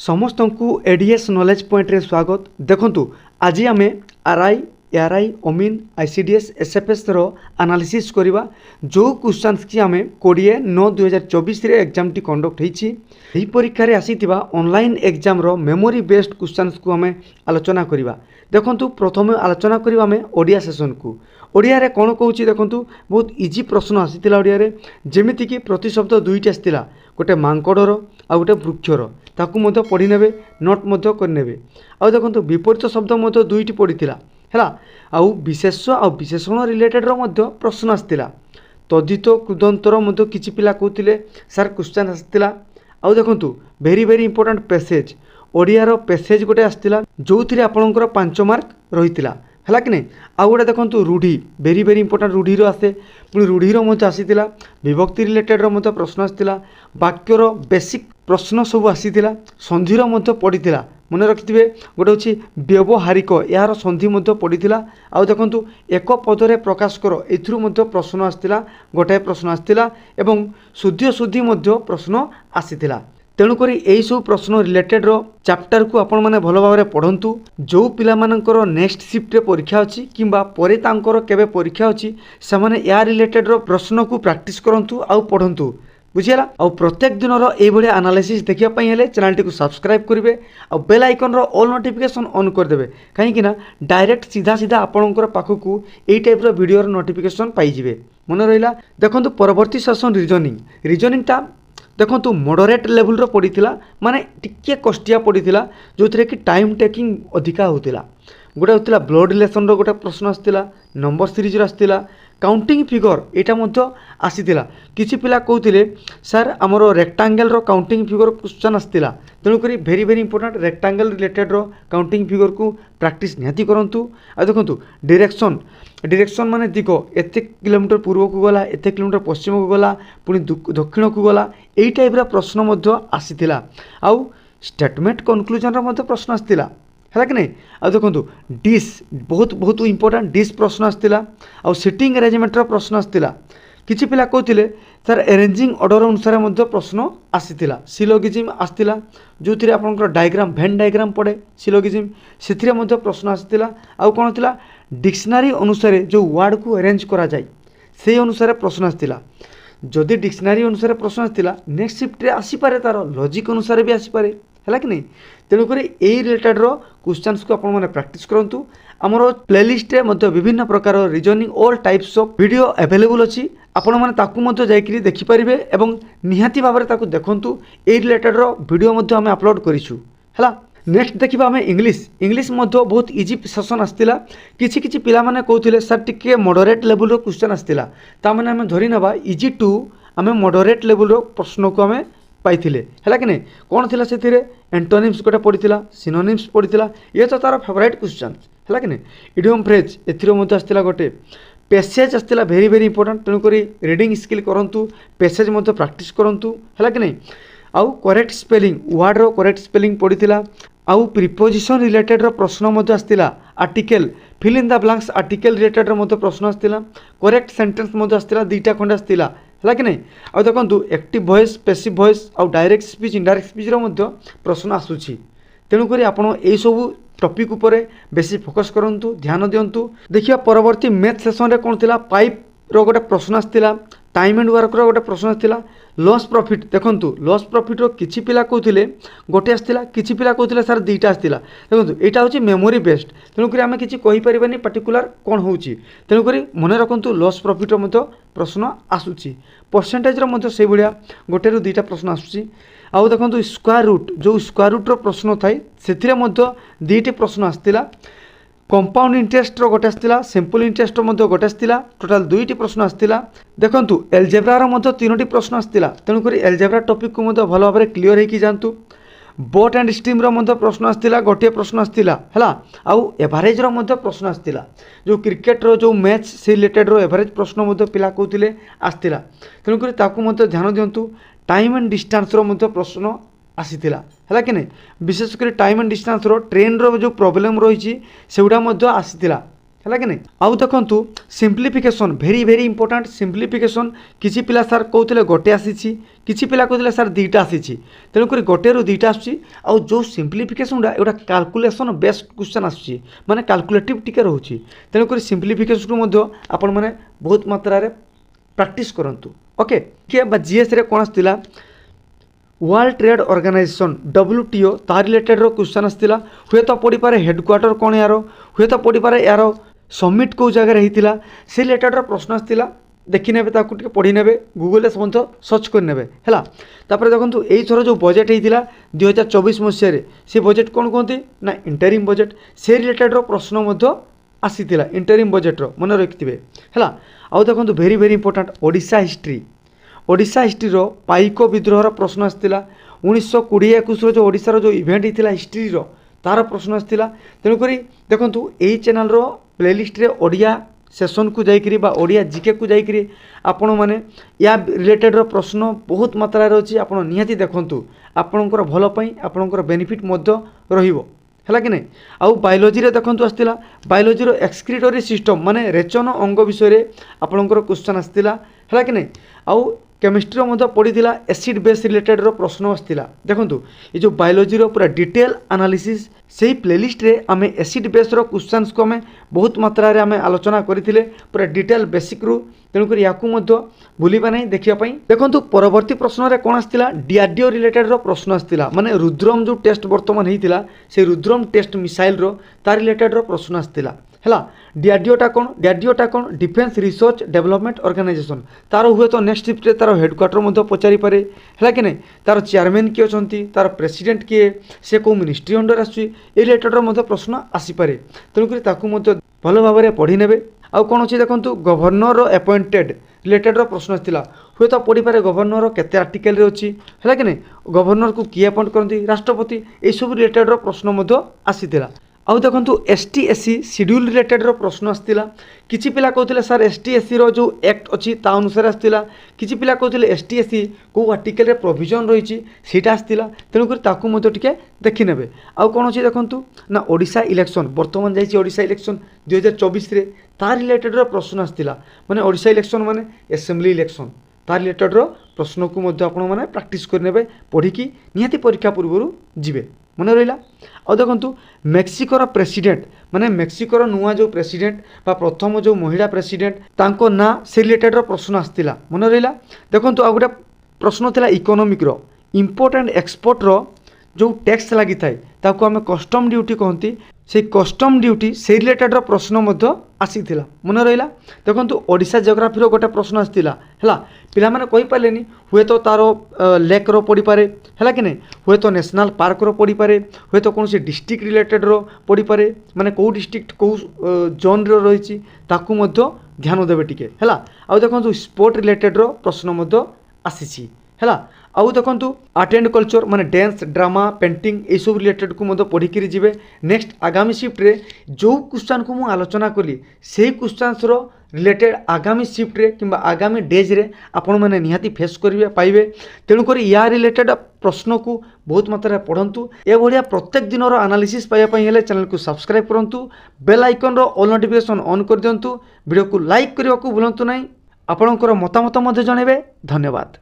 समस्त को ADS knowledge point रे स्वागत। देखंतु आज आम आरआई एआरआई अमीन आईसीडीएस एसएफएस रो एनालिसिस करवा जो क्वेश्चंस की आम 20/9/2024 रे एग्जाम टी कंडक्ट होईची। एही परीक्षा रे आसीतिबा ऑनलाइन एग्जाम रो मेमोरी बेस्ड क्वेश्चंस को आम आलोचना करवा। देखंतु प्रथम आलोचना करवा आम ओडिया सेशन को। ओडिया रे कोन कहूची देखंतु बहुत इजी प्रश्न आसीतिला ओडिया रे, जेमिति कि प्रति शब्द दुईटा आसीतिला, गोटे मांकड़र आ गोटे वृक्षर, ताकू मध्य पढ़ी नेबे, नोट मध्य कर नेबे। आ देखंतु विपरीत शब्द मध्य दुईटी पड़ीथिला हैला। आउ विशेष आ विशेषण रिलेटेड रो मध्य प्रश्न आसीतिला। तद्धित कृदंतर मध्य किछि पिला कहूतिले सर क्वेश्चन आसीतिला। आउ देखंतु very very important passage Odia रो पैसेज गोटे आसीतिला, जोथिरे आपनकर 5 मार्क रहितिला है कि नहीं। आउ गोटे देखो रूढ़ी वेरी वेरी इंपोर्टेंट रूढ़ीर आसे, पुणी रूढ़ीर आसीला, विभक्ति रिलेटेड प्रश्न आसाला, वाक्यर बेसिक प्रश्न सब आसीला, संधिर पड़ीला। मन रखिथे गोटे हूँ व्यवहारिक यार संधि पड़ीला। आउ देखो एक पदरे प्रकाश कर एथुरु प्रश्न आसाला, गोटाए प्रश्न आसाला एवं शुद्ध शुद्धि प्रश्न आसीला। तेणुक यही सब प्रश्न रिलेटेड चैप्टर को आपण मैंने भल भाव पढ़ंतु। जो पिला मानकर नेक्स्ट शिफ्ट परीक्षा अच्छी किंबा परे तांकर केबे परीक्षा अच्छी से माने या रिलेटेड प्रश्न को प्रैक्टिस करंतु आउ पढ़ंतु, बुझीला। आउ प्रत्येक दिन ये भाया एनालिसिस देखिया पई हेले चैनल टी को सब्सक्राइब करेंगे और बेल आइकन रो ऑल नोटिफिकेशन ऑन कर देबे, कहीं ना डायरेक्ट सीधा सीधा आपणकर पाखकू एई टाइप रो वीडियो नोटिफिकेशन पाई जिवे। मन रहिला। देखंतु परवर्ती सेशन रीजनिंग टा देखो मॉडरेट लेवल रो पड़ीला, माने टिके कष्टिया पड़ीला, जो थे कि टाइम टेकिंग अधिका होतिला। गोटे होतिला ब्लड रिलेशन रो गोटे प्रश्न आसतिला, नंबर सीरीज रो आसतिला, काउंटिंग फिगर एटा मध्य आसीतिला। किछि पिला कहउतिले सर हमरो रेक्टेंगल रो काउंटिंग फिगर क्वेश्चन आसतिला, तेणु करी very very important rectangle related रो काउंटिंग फिगर को प्रैक्टिस निहाती करंतु। आ देखंतु डायरेक्शन माने दिग, एते किलोमीटर पूर्व को गला, एते किलोमीटर पश्चिम को गला, पुणी दक्षिण को गला, एई टाइप रा प्रश्न मध्य आसीतिला। आउ स्टेटमेंट कंक्लूजन रो मध्य प्रश्न आसीतिला है कि नहीं। आ देखो डिश बहुत बहुत इंपोर्टेंट डिश प्रश्न आसला। आउ सिटिंग अरेंजमेंट प्रश्न आसला। किछि पिला कहते सर अरेंजिंग ऑर्डर अनुसार मध्य प्रश्न आसीला। सिलोगिज्म आसला, जो थी आपंकर डायग्राम भेन डायग्राम पड़े सिलोगिज्म, से मध्य प्रश्न आसला। आउ कौन था डिक्शनरी अनुसार जो वर्ड को अरेंज करा जाए से अनुसार प्रश्न आसला। जदि डिक्शनरी अनुसार प्रश्न आसला नेक्स्ट शिफ्ट आसीपे, तार लॉजिक अनुसार भी आसीपे है कि नहीं। तेणुक यही रिलेटेड क्वेश्चंस को आपने प्रैक्टिस करूँ। आमर प्लेलिस्ट में विभिन्न प्रकार reasoning all types of video available अच्छी, आपण मैंने ताकू जाकि देखिपारे और निहाती भाव में देखूँ। यही रिलेटेड वीडियो आम अपलोड करूँ है। नेक्स्ट देखा आम इंग्लीश बहुत इजी सेसन आसला। किसी पिला माने कहते सर टिके मॉडरेट लेवल क्वेश्चन आसला, ताने आम धरी ना इजी टू आम मॉडरेट लेवल प्रश्न को आम पाइथिले है कि नहीं। कौन थिला से एंटोनिम्स गोटे पड़ीला, सिनोनिम्स पड़ीला, ये तो तार फेवरेट क्वेश्चन है कि नहीं। इडियम फ्रेज एथिरो आसला, गोटे पैसेज आसला वेरी वेरी इंपोर्टेंट। तेणुक रीडिंग स्किल करंतु, पैसेज प्रैक्टिस करंतु है कि नहीं। आउ करेक्ट स्पेलिंग वर्ड रो करेक्ट स्पेलिंग पड़ीला। आउ प्रिपोजिशन रिलेटेड प्रश्न आसला, article fill in the blanks article related प्रश्न आसला, करेक्ट सेंटेंस आसला, दुईटा खंडे आसला है कि नहीं। आ देखो एक्टिव वॉइस पैसिव वॉइस आउ डायरेक्ट स्पीच इनडायरेक्ट स्पीच प्रश्न आसूची। तेणुक आपण यही सब टॉपिक उपरे बेसी फोकस करंतु, ध्यान दियंतु। देखिए परवर्ती मैथ सेशन रे कौन थिला पाइप रो गोटे प्रश्न आसला, टाइम एंड वर्क रो गोटे प्रश्न आसला, लॉस प्रॉफिट। देखंतु लॉस प्रॉफिट रो किछि पिला कहउथिले गोटे आसला, किछि पिला कहउथिले सर दुईटा आसला। देखंतु एटा होची मेमोरी बेस्ड, तेणुक आम किछि कहि परिबानी पर्टिकुलर कोन होउची। तेणुक मन रखंतु लॉस प्रॉफिट रो मध्य प्रश्न आसुची। परसेंटेज रो मध्य से भलिया गोटे रु दुईटा प्रश्न आसुची। आउ देखंतु स्क्वायर रूट जो स्क्वायर रूट रो प्रश्न थाई सेथिरे मध्य दुईटी प्रश्न आसतिला। कंपाउंड इंटरेस्ट रो गोटे आसतिला, सिंपल इंटरेस्ट रो मध्य गोटे आसतिला, टोटल दुईटी प्रश्न आसतिला। देखंतु एलजेब्रा रो मध्य तीनोटी प्रश्न आसतिला। तेणुक एलजेब्रा टॉपिक को मध्य भल भाव क्लियर होइकी जानतु। बोट एंड स्ट्रीम रो मध्य प्रश्न आसतिला, गोटे प्रश्न आसतिला हैला। आउ एवरेज रो मध्य प्रश्न आसतिला, जो क्रिकेट रो जो मैच से रिलेटेड रो एवरेज प्रश्न मध्य पिला कहउतिले आसतिला। तेणुक ताकू मध्य ध्यान दियंतु। टाइम एंड डिस्टेंस रो मध्य प्रश्न आसीथिला है कि नहीं। विशेषकर टाइम एंड डिस्टेंस रो ट्रेन रो जो प्रॉब्लम रही से गुड़ा आसीथिला है कि नहीं। आउ देखु सिंप्लिफिकेशन भेरी भेरी इंपोर्टाट सिंप्लिफिकेशन किसी पिला सार कहते गोटे आसी किसी पिला कहते सार दुईटा आसी तेणुक गोटे रू दुईटा आउ जो सिंप्लिफिकेशन एटा कैलकुलेशन बेस्ड क्वेश्चन आसूँ माने कैलकुलेटिव टिके रोचे तेणुक सिंप्लिफिकेशन को आपण मैंने बहुत मात्रा प्रैक्टिस करंतु ओके किए जीएस रे कौन आसला वर्ल्ड ट्रेड ऑर्गेनाइजेशन WTO तार रिलेटेड रो क्वेश्चन आसला हुए तो पड़ी पारे हेडक्वार्टर कौन यार हुए तो पड़ी पारे यार समिट कौ जगह होता से रिलेटेड प्रश्न आसला देखने पढ़ी ने गूगल समझ सर्च करने है देखो यही थर जो बजेट होता 2024 मसीह से बजेट कौन कहते ना इंटरिम बजेट से रिलेटेड प्रश्न आसी इंटरिम बजेट्र मन रखिथे है आउ देखो भेरी भेरी इंपोर्टाट ओडिशा हिस्ट्री पाइक विद्रोहर प्रश्न आसला 1920-21 जो ओडिशार जो इवेंट होता हिस्ट्री तार प्रश्न आसला तेणुक देखो यही चैनल प्लेलिस्ट रे ओडिया सेशन को जाइकरी बा ओडिया जीके को जाइकरी आपण माने या रिलेटेड प्रश्न बहुत मात्रा अच्छी आप निहाती देखंतु आपणकर भल पई आपणकर बेनिफिट मध्य रहिबो है कि नहीं। आउ बायोलोजी रे देखंतु आसला बायोलोजी रो एक्सक्रीटरी सिस्टम माने रेचन अंग विषय आपणकर क्वेश्चन आसला है कि नहीं। आउ केमिस्ट्री मध्य पड़ी एसिड बेस रिलेटेड प्रश्न आसला देखो ये जो बायोलोजी पूरा डिटेल एनालिसिस से प्लेलिस्ट रे आमे एसिड बेस क्वेश्चंस को आमे बहुत मात्रा रे आमे आलोचना करथिले पूरा डिटेल बेसिक रू तेणुक या भूलवा नहीं देखापी देखो परवर्ती प्रश्न रे कौन आसला DRDO रिलेटेड प्रश्न आसला माने रुद्रम जो टेस्ट बर्तमान होता से रुद्रम टेस्ट मिसाइल तार रिलेटेड प्रश्न आसला है DRDOटा कौन डिफेन्स रिसर्च डेवलपमेंट ऑर्गेनाइजेशन तार हुए तो नेक्स्ट शिफ्ट तार हेडक्वार्टर पचारि पारे है कि नहीं तार चेयरमैन किए अच्छा तार प्रेसिडेंट किए से कौ मिनिस्ट्री अंडर आसुची ए रिलेटेड प्रश्न आसीपे तेणुक भल भाव में पढ़ी ने आउ कौन अच्छे देखो गवर्नर अपॉइंटेड रिलेटेड प्रश्न आसला हुए तो पढ़ी पारे गवर्नर केते आर्टिकल अच्छी है कि नहीं गवर्नर को किए अपॉइंट करती राष्ट्रपति ये सब रिलेटेड प्रश्न आसीला आउ देखो ST SC शेड्यूल रिलेटेड प्रश्न आसला किसी पिला कहते सार ST SC जो एक्ट अच्छी ता अनुसार आसला किसी पिला कहते ST SC कौ आर्टिकल रे प्रोविजन रही सीटा आसला तेणुक टे देखी ने आउ कौन अच्छे देखो ना ओडिशा इलेक्शन बर्तमान जाइए ओडिशा इलेक्शन 2024 रे तार रिलेटेड प्रश्न आसला माने ओडिशा इलेक्शन माने असेंबली इलेक्शन तार रिलेटेड प्रश्न को आपने प्रैक्टिस करने पढ़ी निहाती परीक्षा पूर्व जीवे मन रहा आ देखु मेक्सिकोर प्रेसिडेंट माने मेक्सिकोर नुआ जो प्रेसिडेंट बा प्रथम जो महिला प्रेसिडेंट तांको ना से रिलेटेड प्रश्न आसला मन रहा देखो आ गोटे प्रश्न था इकोनोमिक इम्पोर्ट एंड एक्सपोर्ट जो टैक्स लगी थाए ताको आमे कस्टम ड्यूटी कहती से कस्टम ड्यूटी से रिलेटेड प्रश्न आसी मन रहा देखो ओडिशा जियोग्राफी गोटे प्रश्न आसला है पिला माने कहि पालेनी हुए तो तार लेक रो पड़ी पारे है कि नहीं हुए तो नेशनल पार्क रो पड़ी पारे हुए तो कौन डिस्ट्रिक्ट रिलेटेड रो पड़ी पारे माने कौ डिस्ट्रिक्ट कौ जोन रो रही ताकू ध्यान देवे टिके है आ देखो स्पोर्ट रिलेटेड प्रश्न आसी है आउ देखो आर्ट एंड कल्चर माने डांस ड्रामा पेंटिंग ये सब रिलेटेड को पढ़ी जी नेक्स्ट आगामी शिफ्ट रे जो क्वेश्चन को मुझे आलोचना कली से क्वेश्चंस रिलेटेड आगामी शिफ्ट रे किंबा आगामी डेज रे आपण मैंने निहाती फेस करेंगे पाइबे तेणुक या रिलेटेड प्रश्न को बहुत मात्रा पढ़ंतु ए भलिया प्रत्येक दिन एनालिसिस पाइबा चैनल को सब्सक्राइब करंतु bell icon all notification on कर दिंतु वीडियो को लाइक करने को भूलंतु नहीं आपणकर मतामत जनइबे धन्यवाद।